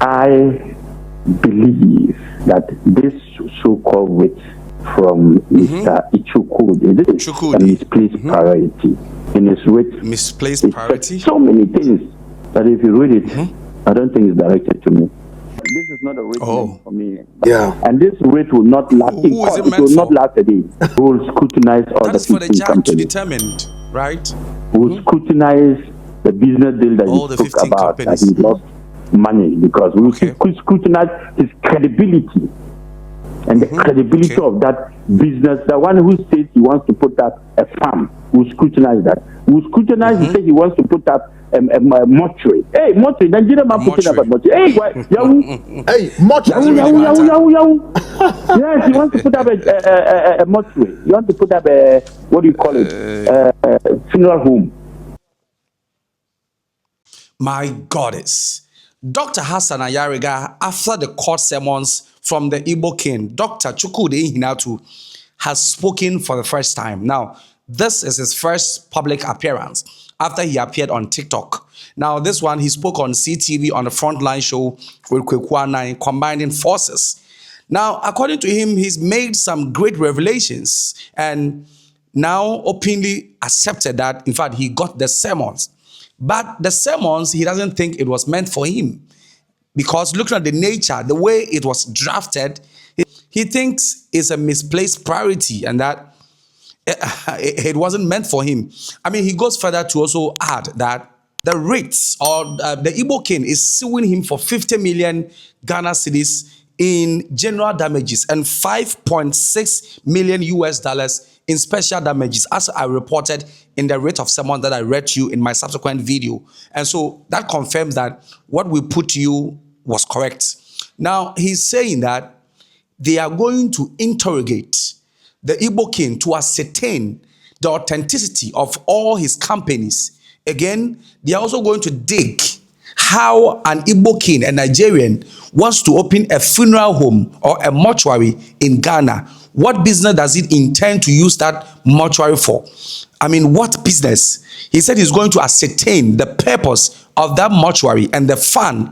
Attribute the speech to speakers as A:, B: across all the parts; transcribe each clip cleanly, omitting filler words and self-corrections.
A: I believe that this so-called wit from Mr. Chukwudi is a misplaced priority. In his wit,
B: misplaced priority.
A: So many things that if you read it, I don't think it's directed to me. This is not a rate for me.
C: Yeah.
A: And this rate will not last.
B: Who is it meant
A: will
B: for?
A: not last a day. We will scrutinize all
B: that
A: the 15
B: for the judge
A: companies.
B: to determine, right?
A: We will scrutinize the business deal that
B: all
A: he
B: the
A: spoke about,
B: companies.
A: that he lost money, because we will scrutinize his credibility and the credibility of that business. The one who says he wants to put up a farm, we will scrutinize that. We will scrutinize he says he wants to put up a mortuary. Hey, mortuary, Nigerian man putting up a mortuary. Hey,
C: hey, mortuary.
A: Yes, he wants to put up a mortuary. He wants to put up a, what do you call it? Funeral home.
B: My goddess. Dr. Hassan Ayariga, after the court sermons from the IGBO King, Dr. Chukwudi Ihenatu, has spoken for the first time. Now, this is his first public appearance after he appeared on TikTok. Now, this one, he spoke on CTV on the Frontline show with KwekuAfrica, combining forces. Now, according to him, he's made some great revelations and now openly accepted that, in fact, he got the sermons. But the sermons, he doesn't think it was meant for him. Because looking at the nature, the way it was drafted, he thinks it's a misplaced priority and that it wasn't meant for him. I mean, he goes further to also add that the rates or the IGBO King is suing him for 50 million Ghana cedis in general damages and 5.6 million US dollars in special damages, as I reported in the rate of sermon that I read to you in my subsequent video. And so that confirms that what we put to you was correct. Now, he's saying that they are going to interrogate the IGBO King to ascertain the authenticity of all his companies. Again, they are also going to dig how an IGBO King, a Nigerian, wants to open a funeral home or a mortuary in Ghana. What business does it intend to use that mortuary for? I mean, what business? He said he's going to ascertain the purpose of that mortuary and the fund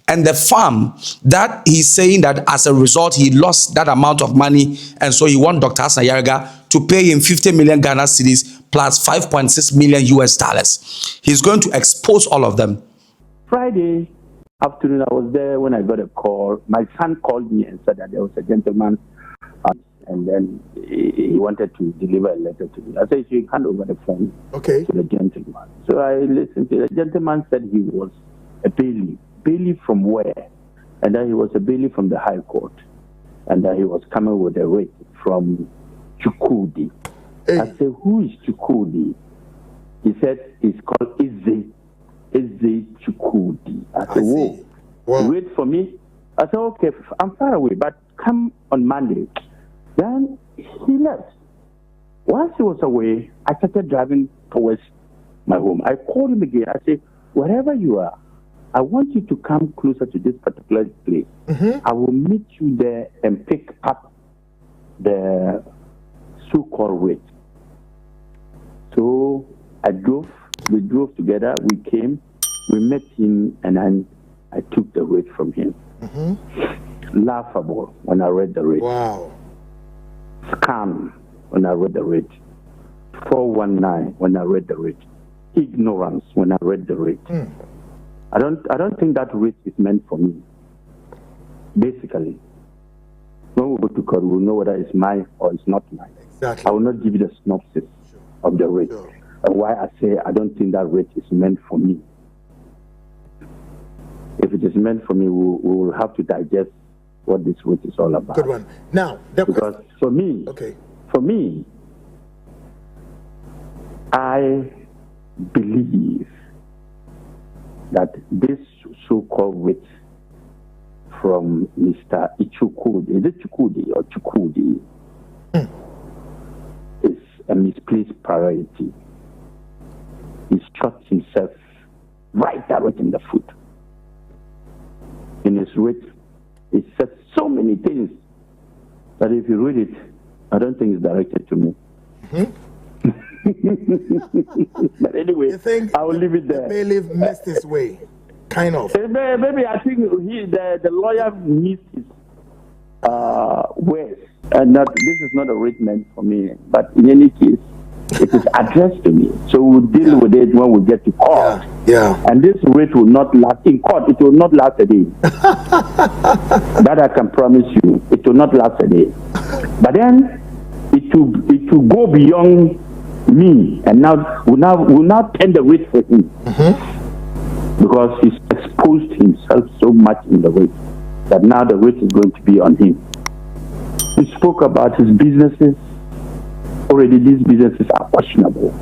B: and the farm that he's saying that as a result, he lost that amount of money. And so he wants Dr. Hassan Ayariga to pay him 50 million Ghana cedis plus 5.6 million US dollars. He's going to expose all of them.
A: Friday afternoon, I was there when I got a call. My son called me and said that there was a gentleman and then he wanted to deliver a letter to me. I said, you hand over the phone to the gentleman. So I listened to the gentleman said he was a bailiff. Bailiff from where? And that he was a bailiff from the High Court. And that he was coming with a writ from Chukwudi. Hey. I said, who is Chukwudi? He said, it's called Chukwudi. I said, whoa. Wait for me. I said, okay, I'm far away, but come on Monday. Then he left. Once he was away, I started driving towards my home. I called him again. I said, wherever you are, I want you to come closer to this particular place. I will meet you there and pick up the so-called writ. So we drove together, we came, we met him, and then I took the writ from him. Laughable when I read the writ.
C: Wow.
A: Scam when I read the writ. 419 when I read the writ. Ignorance when I read the writ. I don't think that writ is meant for me. Basically, when we go to court, we'll know whether it's mine or it's not mine.
C: Exactly.
A: I will not give you the synopsis of the writ. And why I say I don't think that writ is meant for me. If it is meant for me, we will have to digest what this writ is all about.
C: Good one. Now,
A: because for me, I believe that this so-called writ from Mr. Chukwudi, is it Chukwudi or Chukwudi, is a misplaced priority. He shot himself right direct in the foot. In his writ, he said so many things that if you read it, I don't think it's directed to me. But anyway, I will leave it there.
C: The bailiff missed his way. kind of.
A: Maybe I think the lawyer missed his words. And this is not a writ meant for me. But in any case, it is addressed to me. So we'll deal with it when we get to court.
C: Yeah.
A: And this writ will not last in court. It will not last a day. That I can promise you. It will not last a day. But then it will go beyond me. And now we'll now turn the writ for him. Because he's exposed himself so much in the writ that now the writ is going to be on him. He spoke about his businesses. Already these businesses are questionable.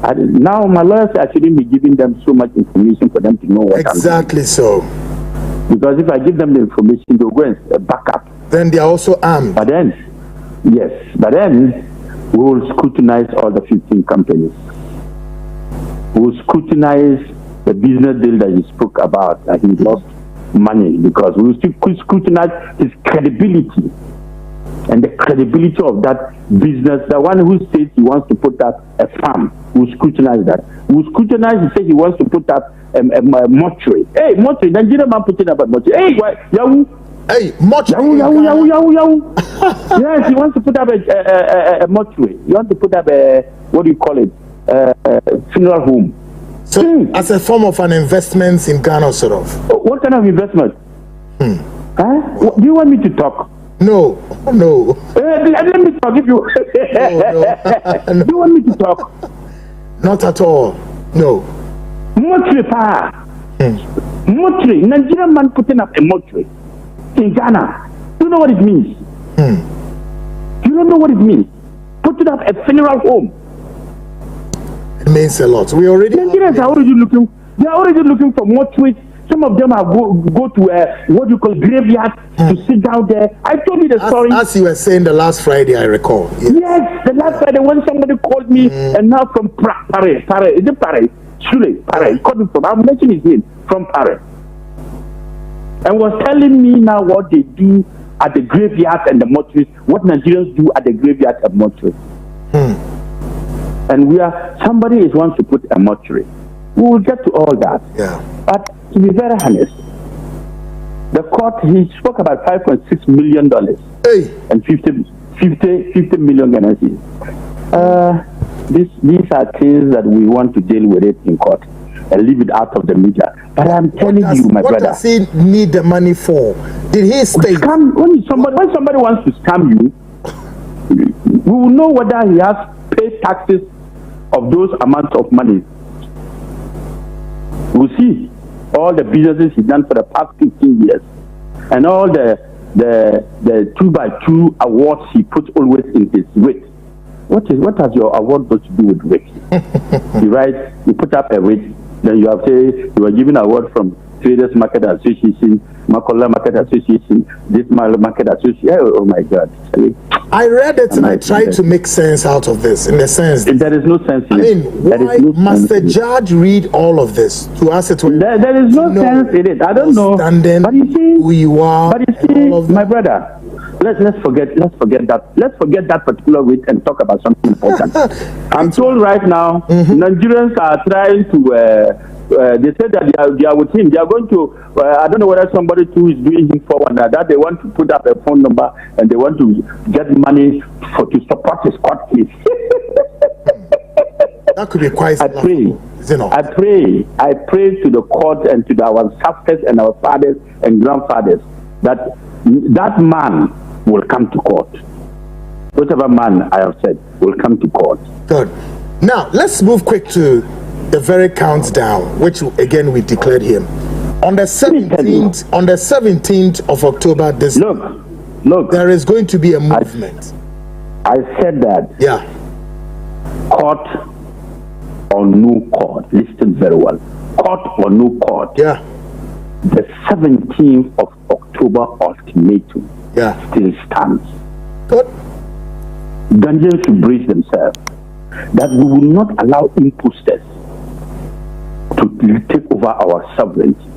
A: Now my lawyers I shouldn't be giving them so much information for them to know what
C: exactly
A: I'm
C: so.
A: Because if I give them the information, they'll go and back up.
C: Then they are also armed.
A: But then we will scrutinize all the 15 companies. We will scrutinize the business deal that he spoke about, that he lost money, because we will still scrutinize his credibility and the credibility of that business. The one who says he wants to put up a farm, we will scrutinize that. We will scrutinize, he says he wants to put up a mortuary. Hey, mortuary, Nigerian man putting up a mortuary. Hey, why, Yahoo!
C: Hey, mortuary.
A: Yahoo! Yes, he wants to put up a mortuary. He wants to put up a, what do you call it? Funeral home.
C: So, as a form of an investment in Ghana, sort of.
A: What kind of investment? Huh? Do you want me to talk?
C: No.
A: Let me talk if you.
C: No.
A: Do you want me to talk?
C: Not at all. No.
A: Mortuary power. Mortuary. Nigerian man putting up a mortuary in Ghana. Do you know what it means? You don't know what it means. Putting up a funeral home.
C: It means a lot. We already.
A: Nigerians are already looking. They are already looking for mortuaries. Some of them are go to what you call graveyard to sit down there. I told you the story.
C: As you were saying the last Friday, I recall.
A: Yes, the last Friday when somebody called me, and now from Paris, is it Paris? Chile, Paris. He called me from. I'll mention his name, from Paris, and was telling me now what they do at the graveyard and the mortuaries, what Nigerians do at the graveyard and mortuaries. And somebody wants to put a mortuary. We will get to all that.
C: Yeah.
A: But to be very honest, the court, he spoke about $5.6 million and 50 million Ghanaians. These are things that we want to deal with it in court and leave it out of the media. But I'm telling you, my brother.
C: What does he need the money for? Did he state?
A: When somebody wants to scam you, we will know whether he has paid taxes of those amounts of money. We'll see all the businesses he's done for the past 15 years and all the 2x2 awards he puts always in his writ. What has your award got to do with writ? You put up a writ, then you have say you are giving an award from Traders Market Association, Makola Market Association, this Market Association. Oh my God.
C: I read it and I tried to make sense out of this, in the sense that
A: there is no sense in it.
C: Why must the judge read all of this to us? There
A: is no sense in it. I don't know. But you see,
C: who you are.
A: But you see, my brother, let's forget that. Let's forget that particular writ and talk about something important. I'm told right now, Nigerians are trying to. They said that they are with him. They are going to. I don't know whether somebody too is doing him forward that they want to put up a phone number and they want to get money to support his court case.
C: That could be quite.
A: I pray to the court and to our ancestors and our fathers and grandfathers that man will come to court. Whatever man I have said will come to court.
C: Good. Now let's move quick to the very countdown, which again we declared him on the 17th. On the 17th of October,
A: look,
C: there is going to be a movement.
A: I said that.
C: Yeah.
A: Court or no court. Listen very well. Court or no court.
C: Yeah.
A: The 17th of October ultimatum.
C: Yeah.
A: Still stands.
C: Good.
A: Ghanaians should brace themselves that we will not allow imposters to take over our sovereignty.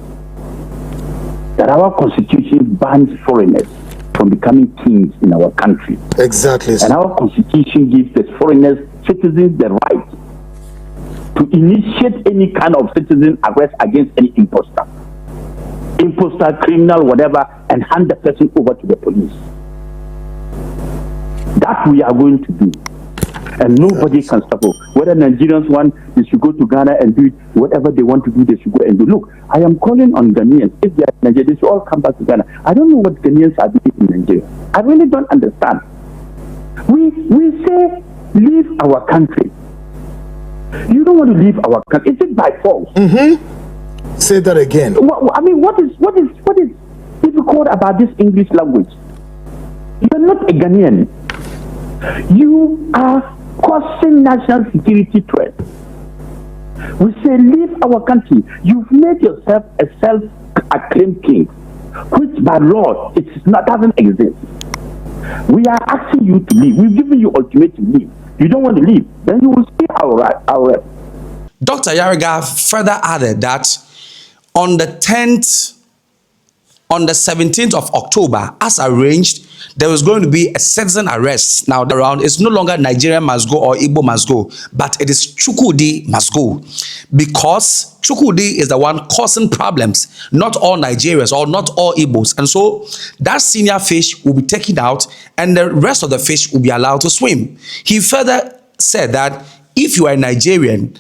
A: That our constitution bans foreigners from becoming kings in our country.
C: Exactly.
A: And our constitution gives the foreigners, citizens, the right to initiate any kind of citizen arrest against any imposter, criminal, whatever, and hand the person over to the police. That we are going to do. And nobody can stop us. Whether Nigerians want, they should go to Ghana and do it. Whatever they want to do, they should go and do. Look, I am calling on Ghanaians. If they are in Nigeria, they should all come back to Ghana. I don't know what Ghanaians are doing in Nigeria. I really don't understand. We say, leave our country. You don't want to leave our country. Is it by force?
C: Say that again.
A: I mean, what is difficult about this English language? You're not a Ghanaian. You are causing national security threat. We say, leave our country. You've made yourself a self-acclaimed king, which by law doesn't exist. We are asking you to leave. We've given you ultimatum leave. You don't want to leave, then you will see our
B: Dr. Ayariga further added that on the 17th of October, as arranged, there was going to be a citizen arrest. Now, around it's no longer Nigerian must go or Igbo must go, but it is Chukwudi must go, because Chukwudi is the one causing problems, not all Nigerians or not all Igbos. And so that senior fish will be taken out and the rest of the fish will be allowed to swim. He further said that if you are a Nigerian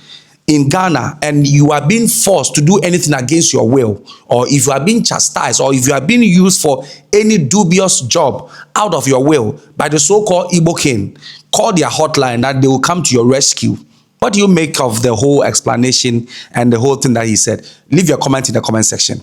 B: in Ghana and you are being forced to do anything against your will, or if you are being chastised, or if you are being used for any dubious job out of your will by the so-called IGBO King, call their hotline that they will come to your rescue. What do you make of the whole explanation and the whole thing that he said? Leave your comment in the comment section.